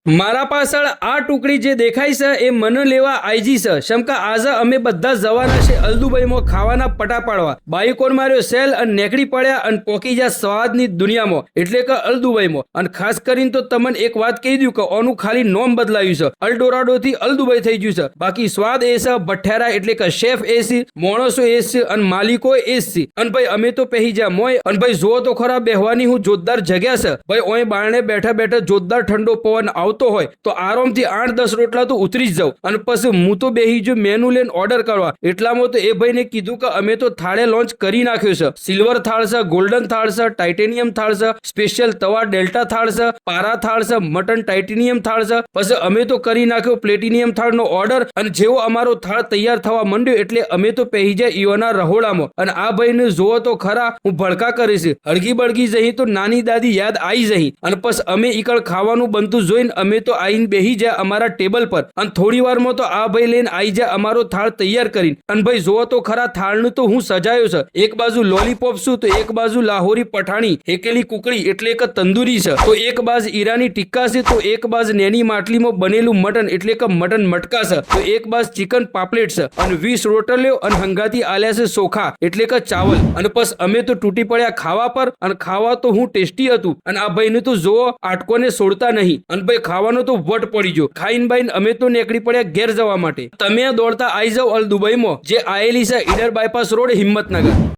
મારા પાછળ આ ટુકડી જે દેખાય છે એ મને લેવા આઈજી છે શમકા આજે અમે બધા જવાના છે અલ્દુબઈમાં ખાવાના પટા પાડવા બાઈકોર માર્યો સેલ અને નેકડી પડ્યા અને પોકી જા સ્વાદની દુનિયામાં એટલે કે અલ્દુબઈમાં અને ખાસ કરીને તો તમને એક વાત કહી દઉં કે ઓનું ખાલી નોમ બદલાયું છે અલ્ડોરાડો થી અલ્દુબઈ થઈ ગયું છે બાકી સ્વાદ એ છે ભઠ્ઠારા એટલે કે શેફ એ છે માણસો એ છે અને માલિકો એ છે અને ભાઈ અમે તો પહેરી જા મોય અને ભાઈ જો તો ખરા બેહવાની હું જોરદાર જગ્યા છે ભાઈ ઓય બારણે બેઠા બેઠા જોરદાર ઠંડો પવન આવતો હોય તો આરામથી 8-10 રોટલા તો ઉતરી જ જાવ અને પછી હું તો બેહી જો મેનુ લઈને ઓર્ડર કરવા એટલામાં તો એ ભાઈને કીધું કે અમે તો થાળે લોન્ચ કરી નાખ્યો છે સિલ્વર થાળ છે ગોલ્ડન થાળ છે ટાઇટેનિયમ થાળ છે સ્પેશિયલ તવા ડેલ્ટા થાળ છે પારા થાળ છે મટન ટાઇટેનિયમ થાળ છે પછી અમે તો કરી નાખ્યો પ્લેટિનિયમ થાળનો ઓર્ડર અને જેવો અમારો થાળ તૈયાર થવા માંડ્યો એટલે અમે તો પહેરી જાય ઈઓના રહોડામાં અને આ ભાઈને જોવો તો ખરા હું ભડકા કરીશ હળગી બળગી જઈ તો નાની દાદી યાદ આવી જઈ અને પછી અમે ઈકળ ખાવાનું બનતું જોઈને અમે તો આઈને બેહી જાય અમારા ટેબલ પર અને થોડી વારમાં તો આ ભાઈ લઈને આવી જાય અમારો થાળ તૈયાર કરીને અને ભાઈ જોવો તો ખરા થાળનું તો હું સજાયો છે એક બાજુ લોલીપોપ છું તો એક બાજુ લાહોરી પઠાણી હેકેલી કુકડી એટલે કે તંદુરી છે તો એક બાજુ ઈરાની ટિક્કા છે તો એક બાજુ નેની માટલીમાં બનેલું મટન એટલે કે મટન મટકા છે તો એક બાજુ ચિકન પાપલેટ છે અને 20 રોટલીઓ અને હંગાતી આલ્યા છે ચોખા એટલે કે ચાવલ અને બસ અમે તો તૂટી પડ્યા ખાવા પર અને ખાવા તો હું ટેસ્ટી હતું અને આ ભાઈને તો જોવો આટકોને છોડતા નહીં અને ભાઈ ખાવાનો તો વટ પડી ગયો ખાઈને બાઈને અમે તો નીકળી પડ્યા ઘેર જવા માટે તમે દોડતા આવી જાવ અલ દુબઈમાં જે આયેલી છે ઈડર બાયપાસ રોડ હિંમતનગર।